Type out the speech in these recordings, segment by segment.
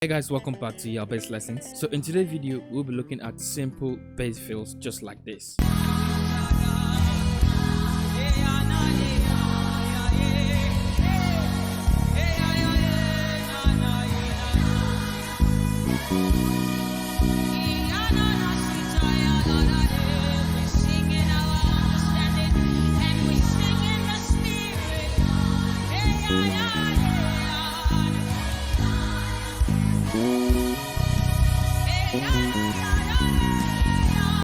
Hey guys, welcome back to your bass lessons. So in today's video we'll be looking at simple bass fills just like this.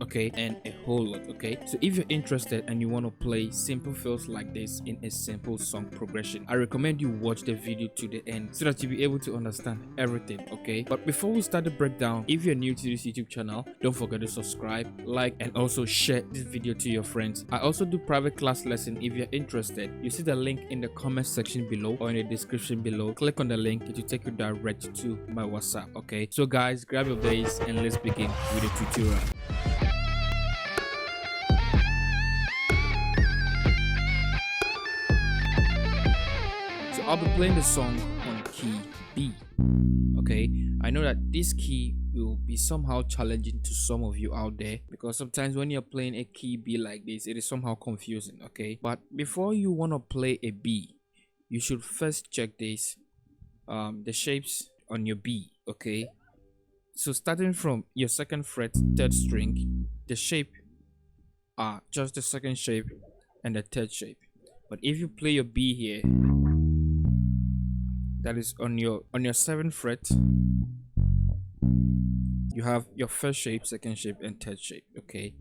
Okay, and a whole lot. Okay, so if you're interested and you want to play simple fills like this in a simple song progression, I recommend you watch the video to the end so that you'll be able to understand everything. Okay, but before we start the breakdown, if you're new to this YouTube channel, don't forget to subscribe, like, and also share this video to your friends. I also do private class lesson. If you're interested, you see the link in the comment section below or in the description below. Click on the link, it will take you direct to my WhatsApp. Okay, so guys, grab your bass and let's begin with the tutorial. I'll be playing the song on key B. Okay, I know that this key will be somehow challenging to some of you out there because sometimes when you're playing a key B like this, it is somehow confusing. Okay, but before you want to play a B, you should first check this the shapes on your B. Okay, so starting from your second fret, third string, the shape are just the second shape and the third shape. But if you play your B here, that is on your 7th fret, you have your first shape, second shape, and third shape. Okay,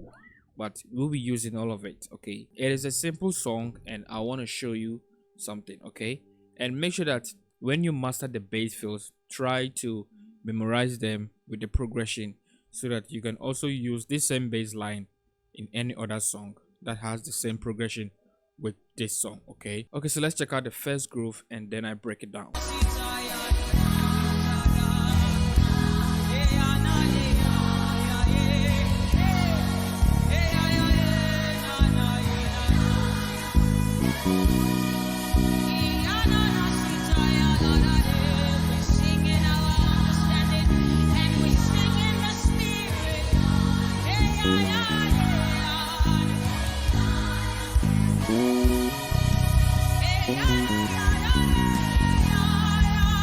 but we'll be using all of it. Okay, it is a simple song and I want to show you something. Okay, and make sure that when you master the bass fills, try to memorize them with the progression so that you can also use this same bass line in any other song that has the same progression with this song. Okay, so let's check out the first groove and then I break it down.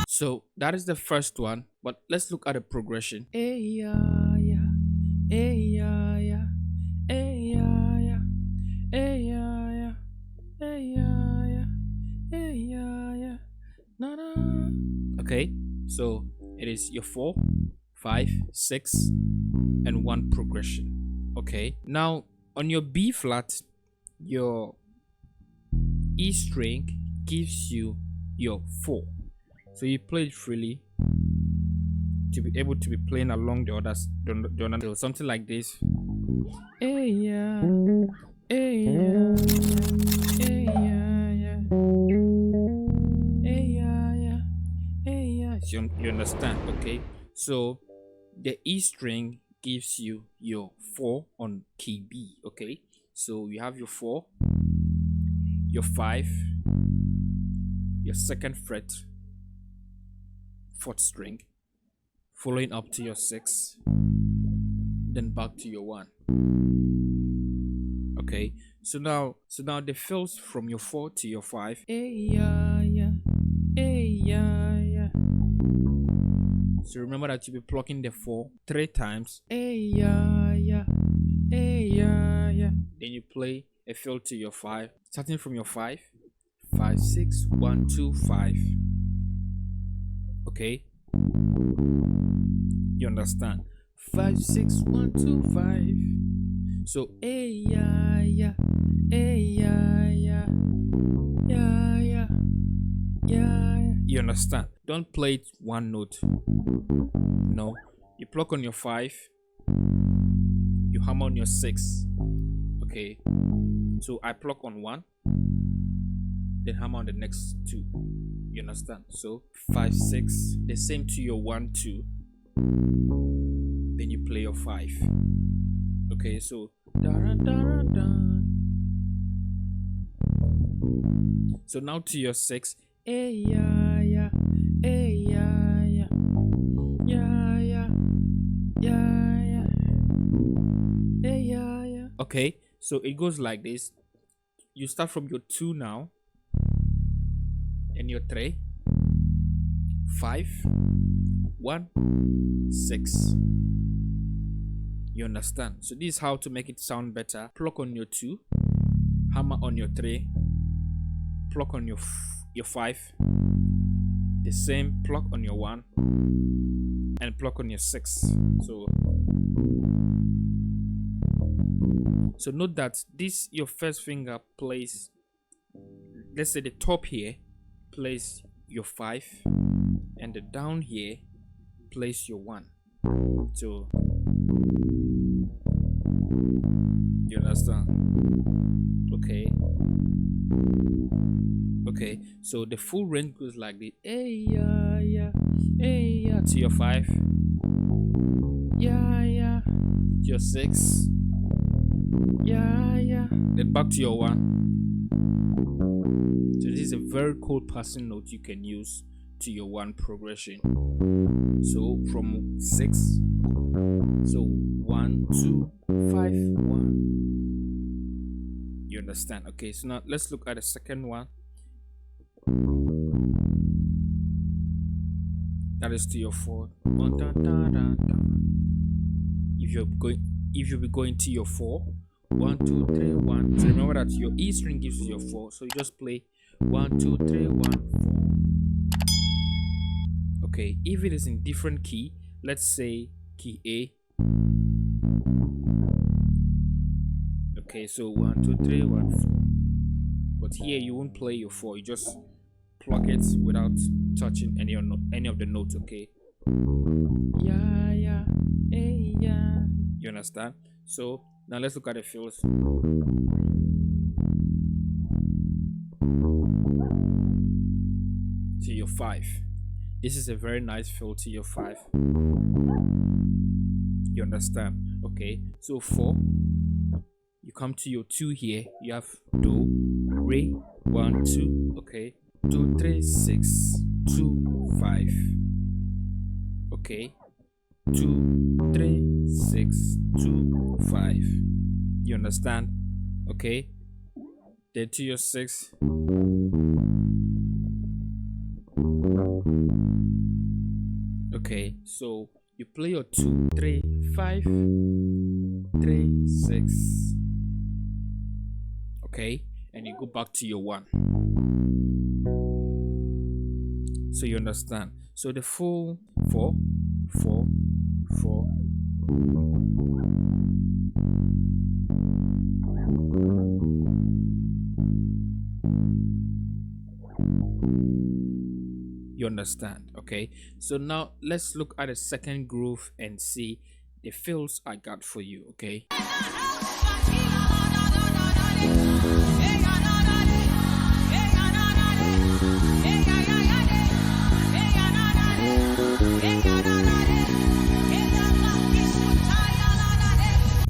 So that is the first one, but let's look at the progression. AYAYA, AYAYA, AYAYA, AYAYA, AYAYA, AYAYA, na na. Okay, so it is your 4, 5, 6, and 1 progression. Okay, now on your B flat, your E string gives you your 4. So you play it freely to be able to be playing along the others, something like this. Hey yeah, hey yeah, hey yeah, hey yeah, hey yeah. You understand? Okay. So the E string gives you your 4 on key B. Okay. So you have your 4, your 5, your second fret, 4th string, following up to your 6, then back to your 1. Okay, so now the fills from your 4 to your 5. So remember that you'll be plucking the 4 3 times. Then you play a fill to your 5, starting from your 5, 5, 6, 1, 2, 5. Okay, you understand? 5, 6, 1, 2, 5. So AYAYA, AYAYA, AYAYA, AYAYA. You understand? Don't play it one note. No, you pluck on your 5, you hammer on your 6. Okay, so I pluck on 1, then hammer on the next 2. You understand? So 5, 6, the same to your 1, 2. Then you play your 5. Okay, so so now to your 6. AYAYA, AYAYA, Okay, so it goes like this. You start from your 2 now, and your 3, 5, 1, 6. You understand? So this is how to make it sound better. Pluck on your 2, hammer on your 3, pluck on your 5, the same, pluck on your 1, and pluck on your 6. So note that this, your first finger plays, let's say the top here plays your 5, and the down here plays your 1. So you understand? Okay, so the full range goes like this. Hey yeah yeah, hey yeah, to your 5, yeah yeah, to your 6, yeah yeah, then back to your 1. So this is a very cool passing note you can use to your 1 progression. So from 6, so 1 2 5 1. You understand? Okay, so now let's look at the second one. That is to your 4. If you'll be going to your 4, 1 2 3 1. So remember that your E string gives you your 4, so you just play 1 2 3 1 4. Okay, if it is in different key, let's say key A. Okay, so 1 2 3 1 4. But here you won't play your 4, you just pluck it without touching any of the notes. Okay, yeah yeah, hey yeah. You understand? So now let's look at the fills. To your 5. This is a very nice fill to your 5. You understand? Okay, so 4. You come to your 2 here. You have do, re, 1 2. Okay, 2 3 6 2 5. Okay, 2 3 6 2 5. You understand? Okay, then to your 6. Okay, so you play your 2 3 5 3 6. Okay, and you go back to your 1. So you understand? So the full 4 4 4. You understand? Okay, so now let's look at the second groove and see the fills I got for you. Okay,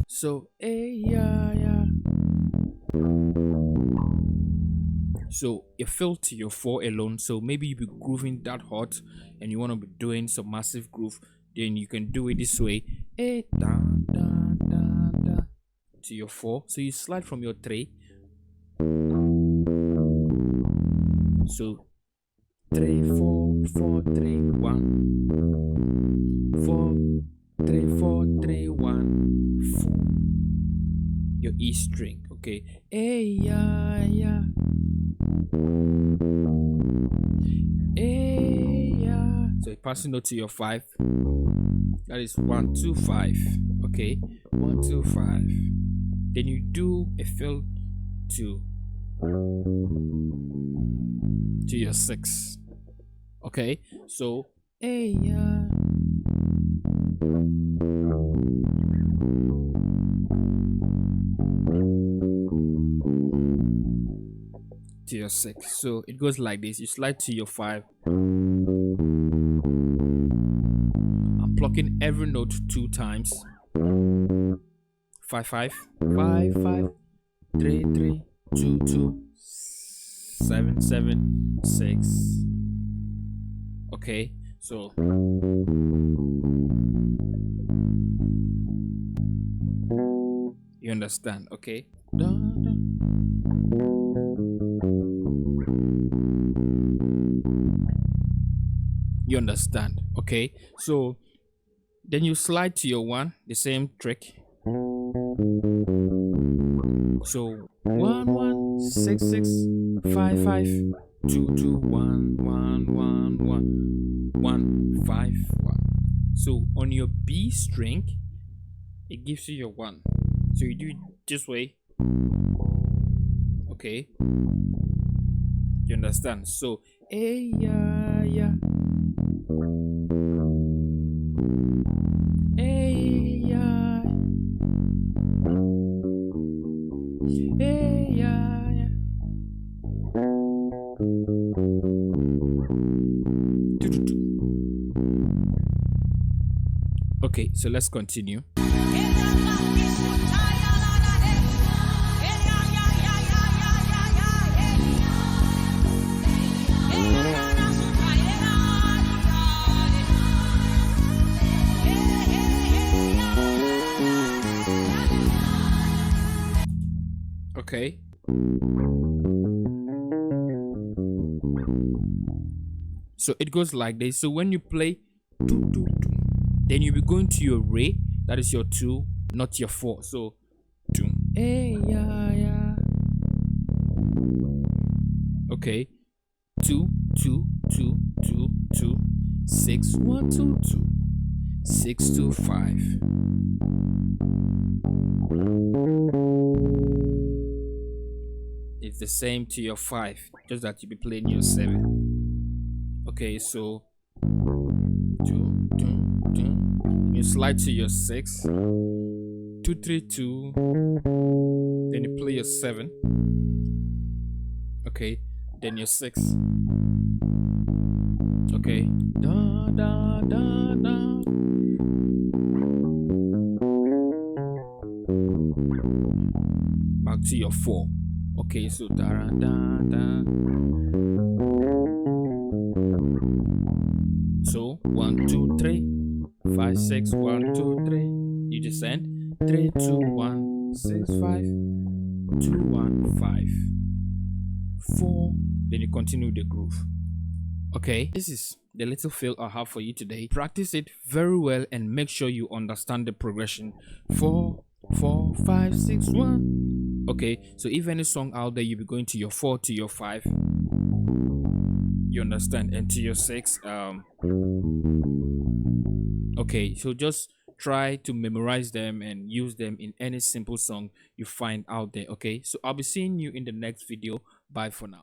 so yeah yeah. So it fell to your 4 alone. So maybe you be grooving that hot and you want to be doing some massive groove, then you can do it this way. Da, da, da, da, to your 4. So you slide from your 3. So 3 4 4 3 1 4 3 4 3 1 4. Your E string. Okay, hey yeah yeah, hey yeah. So you pass a note to your 5. That is 1 2 5. Okay, 1 2 5. Then you do a fill to your 6. Okay, so hey yeah. To your 6. So it goes like this. You slide to your 5. I'm plucking every note 2 times. 5 5 5 5 3 3 2 2 7 7 6. Okay, so you You understand? Okay. Da, da. You understand? Okay. So then you slide to your one, the same trick. So 1 1 6 6 5 5 2 2 1 1 1 1 5 1. So on your B string, it gives you your one. So you do it this way. Okay. You understand? So A ya ya. A ya. A ya ya. Okay, so let's continue. Okay. So it goes like this. So when you play two, two, two, then you'll be going to your re, that is your 2, not your 4. So 2. Hey, yeah, yeah. Okay. 2 2 2 2 2 6 1 2 2 6 2 5. It's the same to your 5, just that you'll be playing your 7. Okay, so 2 2 2. You slide to your 6, 2 3 2. Then you play your 7. Okay, then your 6. Okay, da da da da. Back to your 4. Okay, so da da da. So 1 2 3 5 6 1 2 3. You descend 3 2 1 6 5 2 1 5 4. Then you continue the groove. Okay, this is the little feel I have for you today. Practice it very well and make sure you understand the progression. 4 4 5 6 1. Okay, so if any song out there, you'll be going to your 4 to your 5. You understand? And to your 6. Okay, so just try to memorize them and use them in any simple song you find out there. Okay, so I'll be seeing you in the next video. Bye for now.